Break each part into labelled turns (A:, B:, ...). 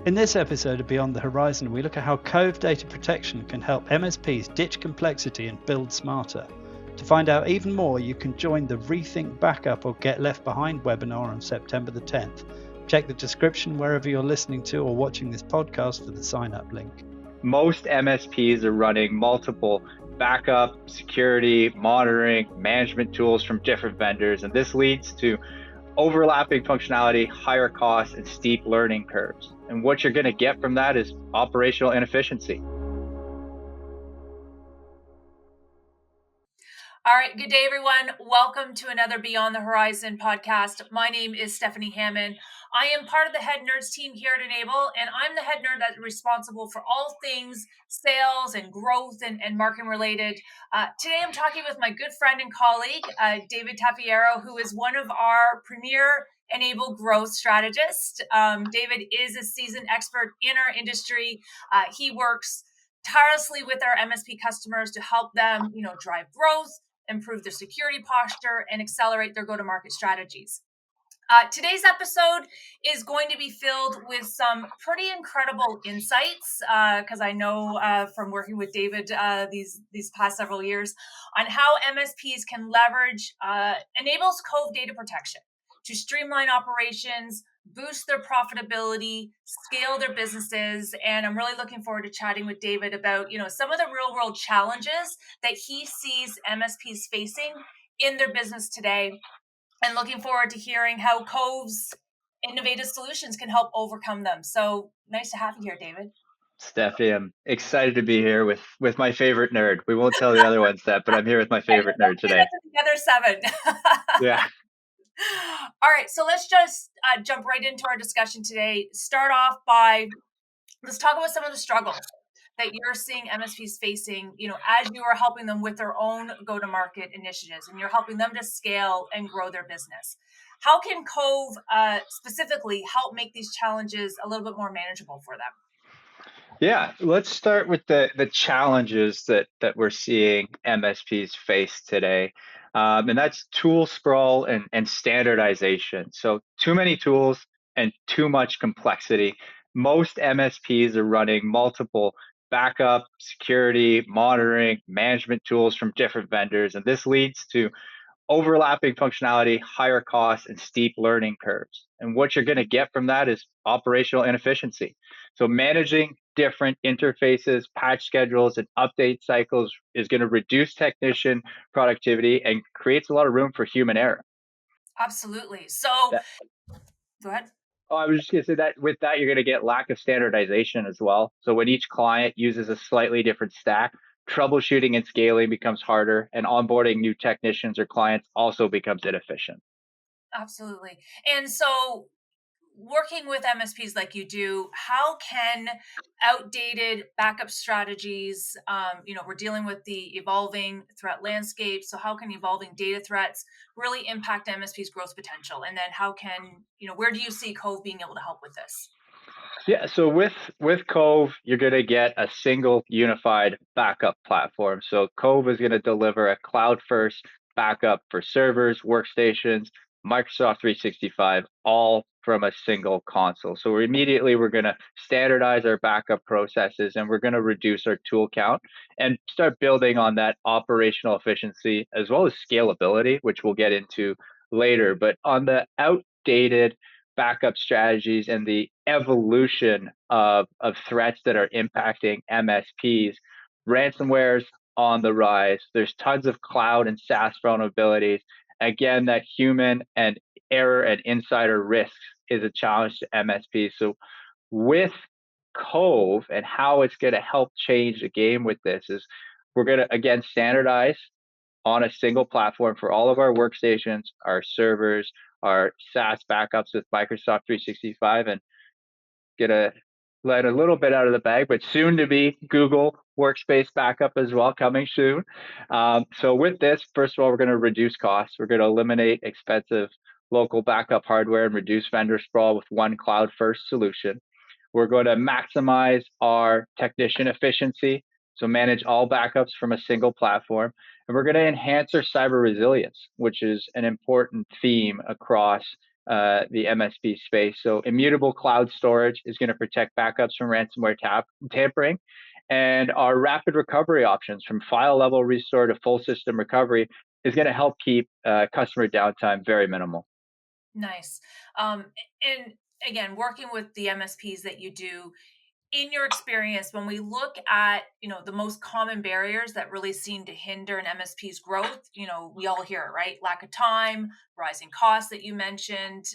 A: In this episode of Beyond the Horizon, we look at how Cove data protection can help MSPs ditch complexity and build smarter. To find out even more, you can join the Rethink Backup or Get Left Behind webinar on September the 10th. Check the description wherever you're listening to or watching this podcast for the sign-up link.
B: Most MSPs are running multiple backup, security, monitoring, management tools from different vendors, and this leads to overlapping functionality, higher costs, and steep learning curves. And what you're going to get from that is operational inefficiency.
C: All right, good day, everyone. Welcome to another Beyond the Horizon podcast. My name is Stefanie Hammond. I am part of the head nerds team here at Enable, and I'm the head nerd that's responsible for all things sales and growth and marketing related. Today, I'm talking with my good friend and colleague, David Tapiero, who is one of our premier Enable growth strategists. David is a seasoned expert in our industry. He works tirelessly with our MSP customers to help them, drive growth, improve their security posture, and accelerate their go-to-market strategies. Today's episode is going to be filled with some pretty incredible insights, because I know from working with David these past several years on how MSPs can leverage Enable's Cove data protection to streamline operations, boost their profitability, scale their businesses. And I'm really looking forward to chatting with David about, some of the real world challenges that he sees MSPs facing in their business today, and looking forward to hearing how Cove's innovative solutions can help overcome them. So nice to have you here, David.
B: Steffi, I'm excited to be here with my favorite nerd. We won't tell the other ones that, but I'm here with my favorite nerd today.
C: The other 7.
B: Yeah.
C: All right, so let's just jump right into our discussion today. Start off by, let's talk about some of the struggles that you're seeing MSPs facing, as you are helping them with their own go-to-market initiatives and you're helping them to scale and grow their business. How can Cove specifically help make these challenges a little bit more manageable for them?
B: Yeah, let's start with the challenges that we're seeing MSPs face today. And that's tool sprawl and standardization. So too many tools and too much complexity. Most MSPs are running multiple backup, security, monitoring, management tools from different vendors. And this leads to overlapping functionality, higher costs, and steep learning curves. And what you're going to get from that is operational inefficiency. So managing different interfaces, patch schedules, and update cycles is going to reduce technician productivity and creates a lot of room for human error.
C: Absolutely. So go ahead.
B: Oh, I was just going to say that with that, you're going to get lack of standardization as well. So when each client uses a slightly different stack, troubleshooting and scaling becomes harder, and onboarding new technicians or clients also becomes inefficient.
C: Absolutely. And so working with MSPs like you do, how can outdated backup strategies, we're dealing with the evolving threat landscape. So how can evolving data threats really impact MSP's growth potential? And then how can, where do you see Cove being able to help with this?
B: Yeah, so with Cove, you're going to get a single unified backup platform. So Cove is going to deliver a cloud-first backup for servers, workstations, Microsoft 365, all from a single console. So we're going to standardize our backup processes, and we're going to reduce our tool count and start building on that operational efficiency as well as scalability, which we'll get into later. But on the outdated backup strategies and the evolution of threats that are impacting MSPs, ransomware's on the rise. There's tons of cloud and SaaS vulnerabilities. Again, that human and error and insider risks is a challenge to MSPs. So with Cove and how it's going to help change the game with this is we're going to, again, standardize on a single platform for all of our workstations, our servers, our SaaS backups with Microsoft 365, and get a let a little bit out of the bag, but soon to be Google Workspace backup as well, coming soon. So with this, first of all, we're going to reduce costs. We're going to eliminate expensive local backup hardware and reduce vendor sprawl with one cloud-first solution. We're going to maximize our technician efficiency, so manage all backups from a single platform. And we're going to enhance our cyber resilience, which is an important theme across the MSP space. So immutable cloud storage is going to protect backups from ransomware tampering. And our rapid recovery options from file level restore to full system recovery is going to help keep customer downtime very minimal.
C: Nice. And again, working with the MSPs that you do, in your experience, when we look at, the most common barriers that really seem to hinder an MSP's growth, we all hear it, right? Lack of time, rising costs that you mentioned,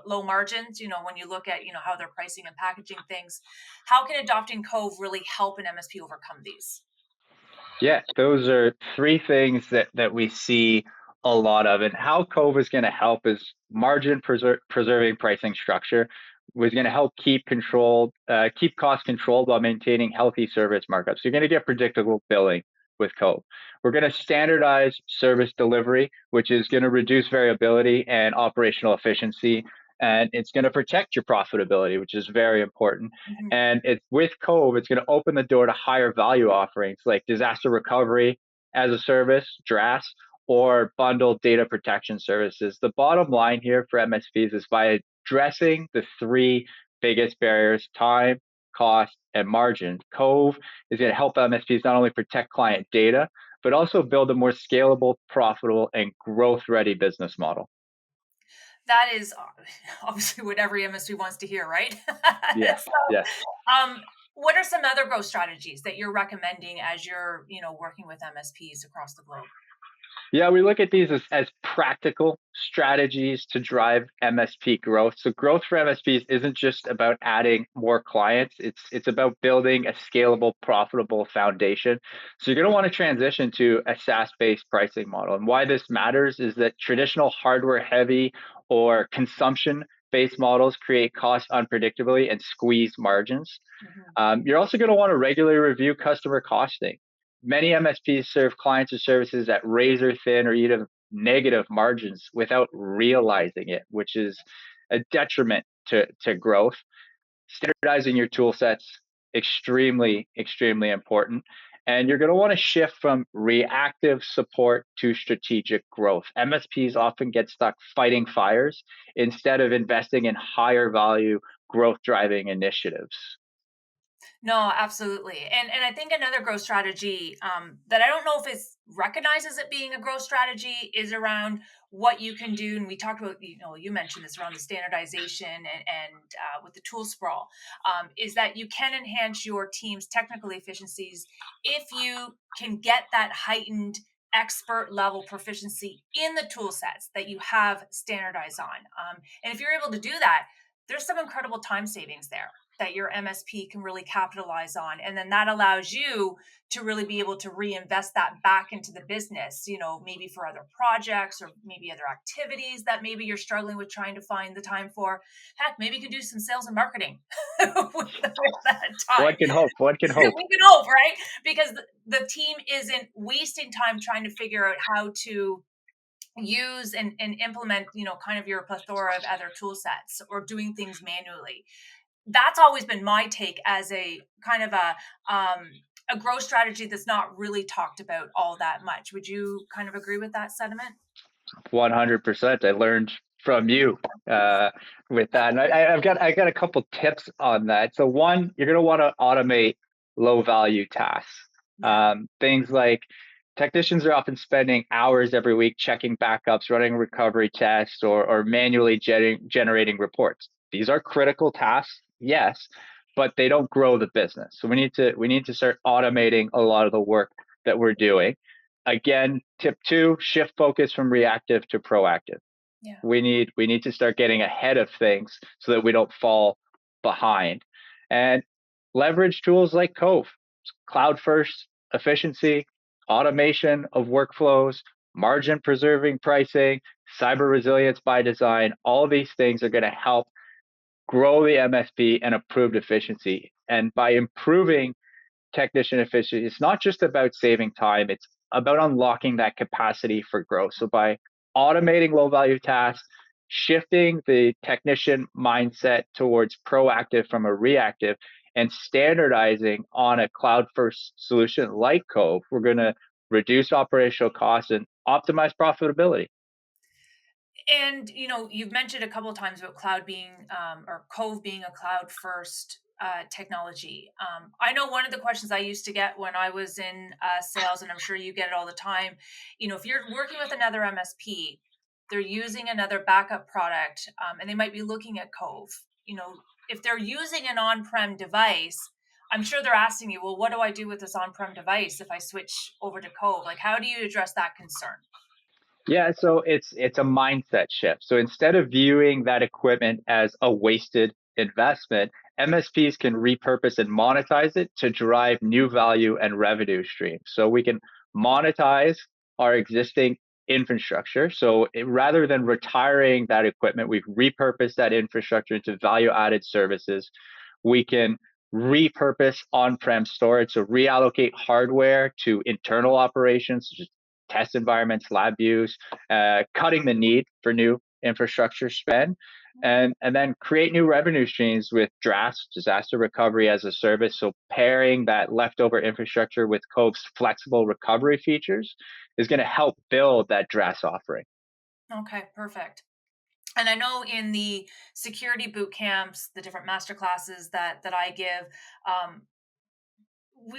C: low margins, when you look at, how they're pricing and packaging things. How can adopting Cove really help an MSP overcome these?
B: Yeah, those are three things that we see a lot of. And how Cove is going to help is margin preserving pricing structure was going to help keep cost controlled while maintaining healthy service markups. So you're going to get predictable billing with Cove. We're going to standardize service delivery, which is going to reduce variability and operational efficiency. And it's going to protect your profitability, which is very important.
C: Mm-hmm.
B: And with Cove, it's going to open the door to higher value offerings like disaster recovery as a service, DRaaS, or bundled data protection services. The bottom line here for MSPs is by addressing the three biggest barriers, time, cost, and margin, Cove is going to help MSPs not only protect client data, but also build a more scalable, profitable, and growth-ready business model.
C: That is obviously what every MSP wants to hear, right?
B: Yes.
C: So,
B: yes.
C: What are some other growth strategies that you're recommending as you're, working with MSPs across the globe?
B: Yeah, we look at these as practical strategies to drive MSP growth. So growth for MSPs isn't just about adding more clients. It's about building a scalable, profitable foundation. So you're going to want to transition to a SaaS-based pricing model. And why this matters is that traditional hardware-heavy or consumption-based models create cost unpredictably and squeeze margins. Mm-hmm. You're also going to want to regularly review customer costing. Many MSPs serve clients or services at razor thin or even negative margins without realizing it, which is a detriment to growth. Standardizing your tool sets, extremely, extremely important. And you're going to want to shift from reactive support to strategic growth. MSPs often get stuck fighting fires instead of investing in higher value growth driving initiatives.
C: No, absolutely. And I think another growth strategy that I don't know if it recognizes it being a growth strategy is around what you can do. And we talked about, you mentioned this around the standardization and with the tool sprawl, is that you can enhance your team's technical efficiencies if you can get that heightened expert level proficiency in the tool sets that you have standardized on. And if you're able to do that, there's some incredible time savings there that your MSP can really capitalize on. And then that allows you to really be able to reinvest that back into the business, maybe for other projects or maybe other activities that maybe you're struggling with trying to find the time for. Heck, maybe you can do some sales and marketing with that time.
B: One can hope.
C: We can hope, right? Because the team isn't wasting time trying to figure out how to use and implement, kind of your plethora of other tool sets or doing things manually. That's always been my take as a kind of a growth strategy that's not really talked about all that much. Would you kind of agree with that sentiment?
B: 100%. I learned from you with that, and I got a couple tips on that. So one, you're going to want to automate low value tasks. Things like technicians are often spending hours every week checking backups, running recovery tests, or manually generating reports. These are critical tasks, yes, but they don't grow the business. So we need to start automating a lot of the work that we're doing. Again, tip 2, shift focus from reactive to proactive. Yeah. We need to start getting ahead of things so that we don't fall behind. And leverage tools like Cove, cloud first efficiency, automation of workflows, margin preserving pricing, cyber resilience by design. All of these things are going to help grow the MSP and improve efficiency. And by improving technician efficiency, it's not just about saving time, it's about unlocking that capacity for growth. So by automating low value tasks, shifting the technician mindset towards proactive from a reactive, and standardizing on a cloud first solution like Cove, we're going to reduce operational costs and optimize profitability.
C: And you've mentioned a couple of times about cloud being or Cove being a cloud first technology. I know one of the questions I used to get when I was in sales, and I'm sure you get it all the time. If you're working with another MSP, they're using another backup product, and they might be looking at Cove. If they're using an on-prem device, I'm sure they're asking you, well, what do I do with this on-prem device if I switch over to Cove? Like, how do you address that concern?
B: Yeah, so it's a mindset shift. So instead of viewing that equipment as a wasted investment, MSPs can repurpose and monetize it to drive new value and revenue streams. So we can monetize our existing infrastructure. So rather than retiring that equipment, we've repurposed that infrastructure into value-added services. We can repurpose on-prem storage, so reallocate hardware to internal operations, such as test environments, lab use, cutting the need for new infrastructure spend, and then create new revenue streams with DRaaS, disaster recovery as a service. So pairing that leftover infrastructure with Cove's flexible recovery features is going to help build that DRaaS offering.
C: Okay, perfect. And I know in the security boot camps, the different master classes that I give,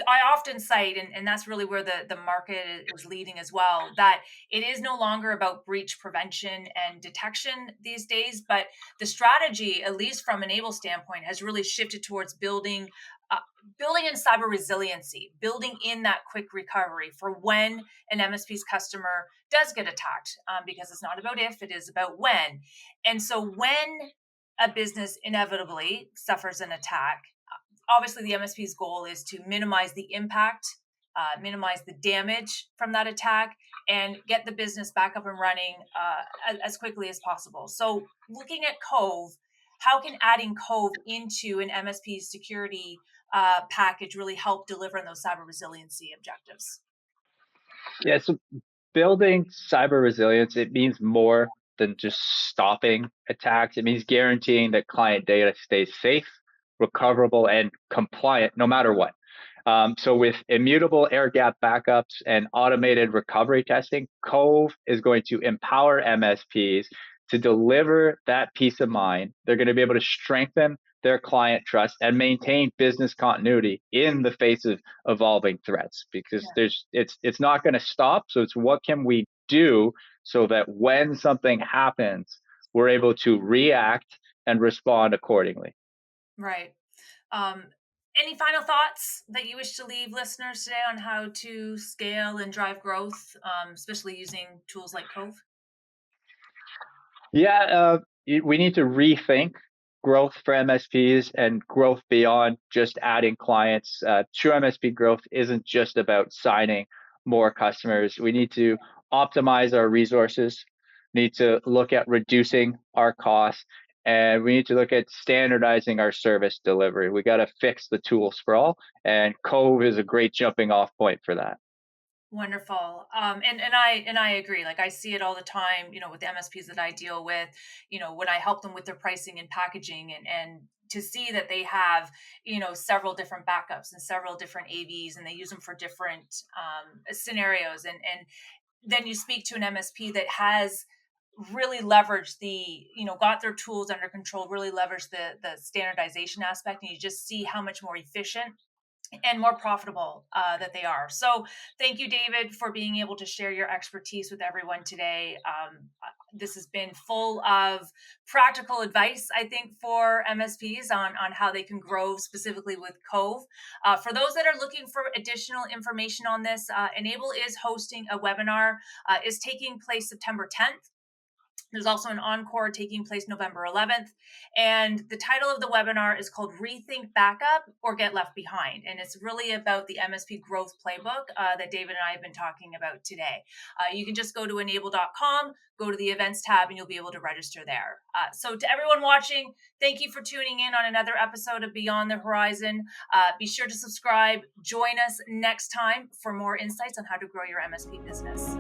C: I often cite, and that's really where the market is leading as well, that it is no longer about breach prevention and detection these days, but the strategy, at least from an Able standpoint, has really shifted towards building in cyber resiliency, building in that quick recovery for when an MSP's customer does get attacked, because it's not about if, it is about when. And so when a business inevitably suffers an attack, obviously the MSP's goal is to minimize the impact, minimize the damage from that attack, and get the business back up and running as quickly as possible. So looking at Cove, how can adding Cove into an MSP's security package really help deliver on those cyber resiliency objectives?
B: Yeah, so building cyber resilience, it means more than just stopping attacks. It means guaranteeing that client data stays safe, recoverable, and compliant no matter what. So with immutable air gap backups and automated recovery testing, Cove is going to empower MSPs to deliver that peace of mind. They're going to be able to strengthen their client trust and maintain business continuity in the face of evolving threats, because it's not going to stop. So it's what can we do so that when something happens, we're able to react and respond accordingly.
C: Right. Any final thoughts that you wish to leave listeners today on how to scale and drive growth, especially using tools like Cove?
B: Yeah, we need to rethink growth for MSPs and growth beyond just adding clients. True MSP growth isn't just about signing more customers. We need to optimize our resources, need to look at reducing our costs, and we need to look at standardizing our service delivery. We got to fix the tool sprawl, and Cove is a great jumping off point for that.
C: Wonderful. And I agree. Like I see it all the time, with the MSPs that I deal with, when I help them with their pricing and packaging, and to see that they have, several different backups and several different AVs, and they use them for different scenarios. And then you speak to an MSP that has really leveraged got their tools under control, really leveraged the standardization aspect, and you just see how much more efficient and more profitable that they are. So thank you, David, for being able to share your expertise with everyone today. This has been full of practical advice, I think, for MSPs on how they can grow specifically with Cove. For those that are looking for additional information on this, Enable is hosting a webinar, is taking place September 10th. There's also an encore taking place November 11th. And the title of the webinar is called Rethink Backup or Get Left Behind. And it's really about the MSP growth playbook that David and I have been talking about today. You can just go to enable.com, go to the events tab, and you'll be able to register there. So to everyone watching, thank you for tuning in on another episode of Beyond the Horizon. Be sure to subscribe. Join us next time for more insights on how to grow your MSP business.